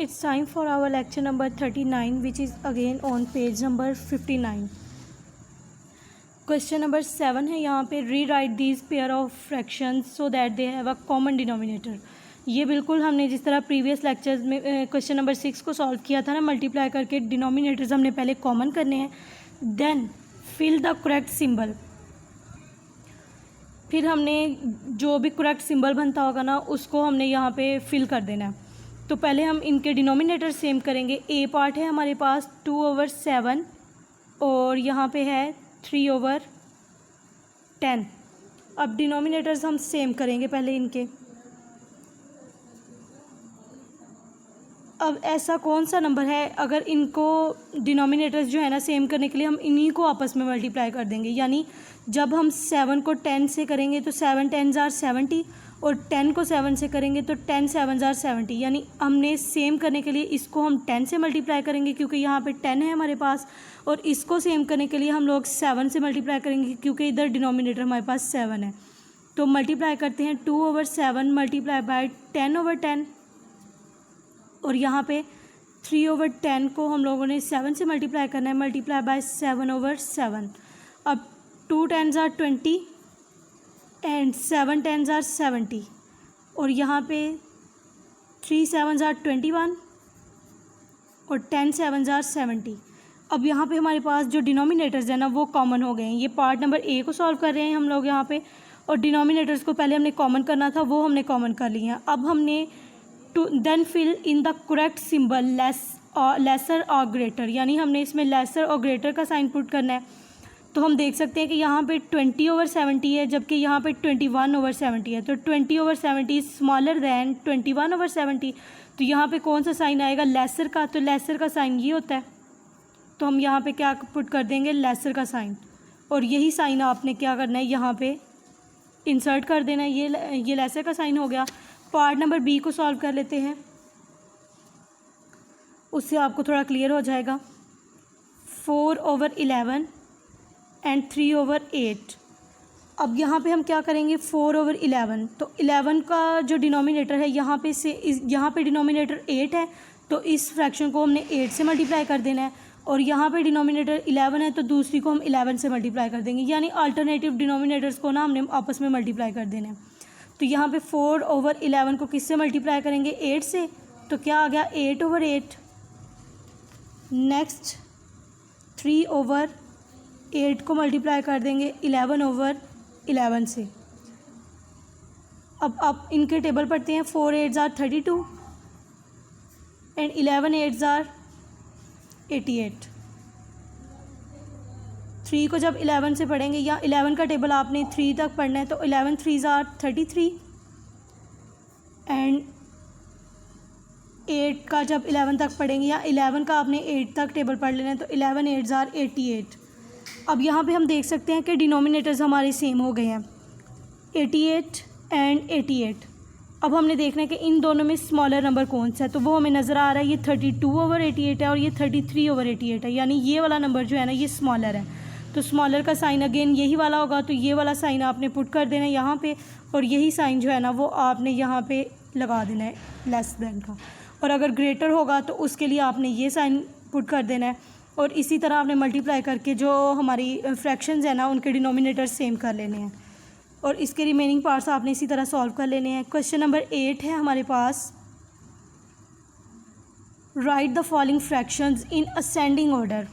it's time for our lecture number 39, which is again on page number 59. Question number 7 है यहाँ पे, री right these pair of fractions so that they have a common denominator. ये बिल्कुल हमने जिस तरह प्रीवियस लेक्चर्स में क्वेश्चन नंबर 6 को सॉल्व किया था ना, मल्टीप्लाई करके डिनोमिनेटर्स हमने पहले कॉमन करने हैं, then fill the correct symbol. फिर हमने जो भी करेक्ट सिंबल बनता होगा ना उसको हमने यहाँ पे फिल कर देना है। तो पहले हम इनके डिनोमिनेटर सेम करेंगे। ए पार्ट है हमारे पास 2/7 और यहाँ पे है 3/10। अब डिनोमिनेटर्स हम सेम करेंगे पहले इनके। अब ऐसा कौन सा नंबर है अगर इनको डिनोमिनेटर्स जो है ना सेम करने के लिए हम इन्हीं को आपस में मल्टीप्लाई कर देंगे, यानी जब हम 7 को 10 से करेंगे तो 7 10s are 70 और 10 को 7 से करेंगे तो 10 7s are 70, यानी हमने सेम करने के लिए इसको हम 10 से मल्टीप्लाई करेंगे क्योंकि यहाँ पे 10 है हमारे पास, और इसको सेम करने के लिए हम लोग 7 से मल्टीप्लाई करेंगे क्योंकि इधर डिनोमिनेटर हमारे पास 7 है। तो मल्टीप्लाई करते हैं 2/7 मल्टीप्लाई बाय 10/10 और यहाँ पे 3/10 को हम लोगों ने 7 से मल्टीप्लाई करना है, मल्टीप्लाई बाय 7/7। अब 2 10s are 20 and 7 10s are 70 और यहाँ पे 3 7s are 21 और 10 7s are 70। अब यहाँ पे हमारे पास जो डिनोमिनेटर्स है ना वो कॉमन हो गए हैं। ये पार्ट नंबर ए को सॉल्व कर रहे हैं हम लोग यहाँ पे, और डिनोमिनेटर्स को पहले हमने कॉमन करना था, वो हमने कॉमन कर लिए हैं। अब हमने to then fill in the correct symbol lesser और ग्रेटर, यानी हमने इसमें लेसर और ग्रेटर का साइन पुट करना है। तो हम देख सकते हैं कि यहाँ पे 20/70 है जबकि यहाँ पे 21/70 है, तो 20/70 इज स्मॉलर दैन 21/70। तो यहाँ पे कौन सा साइन आएगा? लेसर का। तो लेसर का साइन ये होता है, तो हम यहाँ पे क्या पुट कर देंगे? लेसर का साइन, और यही साइन आपने क्या करना है यहाँ पे इंसर्ट कर देना है। ये लेसर का साइन हो गया। पार्ट नंबर बी को सॉल्व कर लेते हैं, उससे आपको थोड़ा क्लियर हो जाएगा। 4/11 एंड 3/8। अब यहाँ पे हम क्या करेंगे? 4/11, तो 11 का जो डिनोमिनेटर है यहाँ पे डिनोमिनेटर 8 है, तो इस फ्रैक्शन को हमने 8 से मल्टीप्लाई कर देना है, और यहाँ पे डिनोमिनेटर 11 है तो दूसरी को हम 11 से मल्टीप्लाई कर देंगे, यानी अल्टरनेटिव डिनोमिनेटर्स को ना हमने आपस में मल्टीप्लाई कर देना है। तो यहाँ पे 4/11 को किससे मल्टीप्लाई करेंगे? 8 से, तो क्या आ गया? 8/8। नेक्स्ट 3/8 को मल्टीप्लाई कर देंगे 11/11 से। अब आप इनके टेबल पढ़ते हैं। 4 8s are 32 and 11 8s are 88। 3 को जब 11 से पढ़ेंगे, या 11 का टेबल आपने 3 तक पढ़ना है, तो 11 3s are 33 एंड 8 का जब 11 तक पढ़ेंगे, या 11 का आपने 8 तक टेबल पढ़ लेना है, तो 11 8s are 88। अब यहाँ पे हम देख सकते हैं कि डिनोमिनेटर्स हमारे सेम हो गए हैं, 88 एंड 88। अब हमने देखना है कि इन दोनों में स्मॉलर नंबर कौन सा है, तो वो हमें नज़र आ रहा है। ये 32/88 है और ये 33/88 है, यानी ये वाला नंबर जो है ना ये स्मॉलर है। तो स्मॉलर का साइन अगेन यही वाला होगा, तो ये वाला साइन आपने पुट कर देना है यहाँ पे, और यही साइन जो है ना वो आपने यहाँ पे लगा देना है लेस देन का। और अगर ग्रेटर होगा तो उसके लिए आपने ये साइन पुट कर देना है, और इसी तरह आपने मल्टीप्लाई करके जो हमारी फ्रैक्शंस है ना उनके डिनोमिनेटर सेम कर लेने हैं, और इसके रिमेनिंग पार्ट्स आपने इसी तरह सॉल्व कर लेने हैं। क्वेश्चन नंबर 8 है हमारे पास, write the following fractions in ascending order,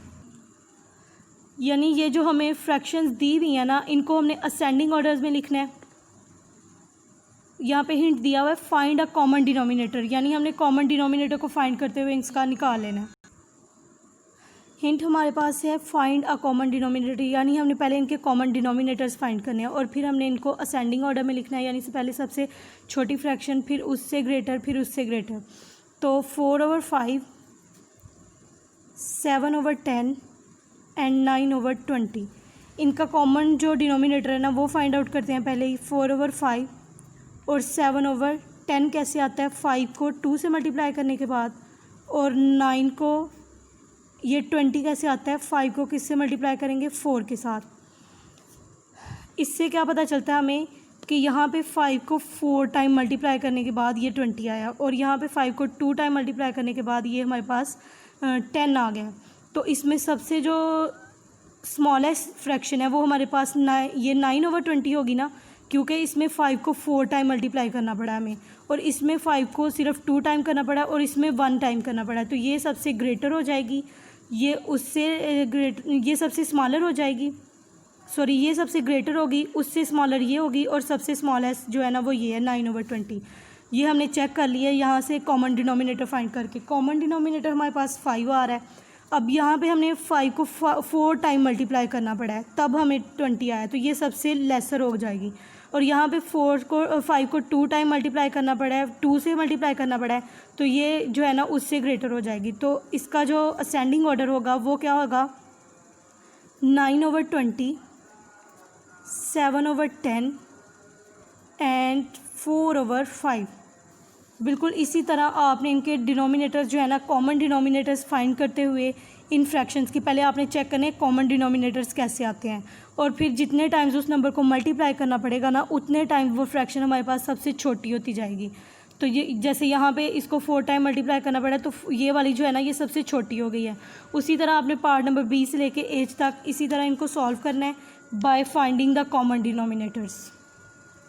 यानी ये जो हमें फ्रैक्शंस दी हुई है ना इनको हमने असेंडिंग ऑर्डर्स में लिखना है। यहाँ पे हिंट दिया हुआ है फाइंड अ कॉमन डिनोमिनेटर, यानी हमने कॉमन डिनोमिनेटर को फाइंड करते हुए इसका निकाल लेना है। हिंट हमारे पास है फाइंड अ कॉमन डिनोमिनेटर, यानी हमने पहले इनके कॉमन डिनोमिनेटर्स फाइंड करने हैं और फिर हमने इनको असेंडिंग ऑर्डर में लिखना है, यानी से पहले सबसे छोटी फ्रैक्शन, फिर उससे ग्रेटर, फिर उससे ग्रेटर। तो 4/5, 7/10 एंड 9/20, इनका कॉमन जो डिनोमिनेटर है ना वो फाइंड आउट करते हैं पहले ही। 4/5 और 7/10 कैसे आता है? 5 को 2 से मल्टीप्लाई करने के बाद, और 9 को ये 20 कैसे आता है? 5 को किससे मल्टीप्लाई करेंगे? 4 के साथ। इससे क्या पता चलता है हमें कि यहाँ पे 5 को 4 टाइम मल्टीप्लाई करने के बाद ये 20 आया, और यहाँ पे 5 को 2 टाइम मल्टीप्लाई करने के बाद ये हमारे पास 10 आ गया। तो इसमें सबसे जो स्मॉलेस्ट फ्रैक्शन है वो हमारे पास ये 9/20 होगी ना, क्योंकि इसमें 5 को 4 टाइम मल्टीप्लाई करना पड़ा हमें, और इसमें 5 को सिर्फ 2 टाइम करना पड़ा, और इसमें 1 टाइम करना पड़ा। तो ये सबसे ग्रेटर हो जाएगी, ये उससे ये सबसे स्मॉलर हो जाएगी, सॉरी ये सबसे ग्रेटर होगी, उससे स्मॉलर ये होगी, और सबसे स्मॉलेस्ट जो है ना वो ये है 9/20। ये हमने चेक कर लिया यहाँ से कॉमन डिनोमिनेटर फाइंड करके। कॉमन डिनोमिनेटर हमारे पास 5 आ रहा है। अब यहाँ पे हमने 5 को 4 टाइम मल्टीप्लाई करना पड़ा है, तब हमें 20 आया, तो ये सबसे लेसर हो जाएगी। और यहाँ पे 5 को 2 टाइम मल्टीप्लाई करना पड़ा है, 2 से मल्टीप्लाई करना पड़ा है, तो ये जो है ना उससे ग्रेटर हो जाएगी। तो इसका जो असेंडिंग ऑर्डर होगा वो क्या होगा, 9/20, 7/10 एंड 4/5। बिल्कुल इसी तरह आपने इनके डिनोमिनेटर्स जो है ना, कॉमन डिनोमिनेटर्स फाइंड करते हुए इन फ्रैक्शंस की पहले आपने चेक करने कॉमन डिनोमिनेटर्स कैसे आते हैं, और फिर जितने टाइम्स उस नंबर को मल्टीप्लाई करना पड़ेगा ना, उतने टाइम वो फ्रैक्शन हमारे पास सबसे छोटी होती जाएगी। तो ये जैसे यहाँ पे इसको 4 टाइम मल्टीप्लाई करना पड़ा, तो ये वाली जो है ना ये सबसे छोटी हो गई है। उसी तरह आपने पार्ट नंबर B से लेके H तक इसी तरह इनको सॉल्व करना है by finding the common denominators.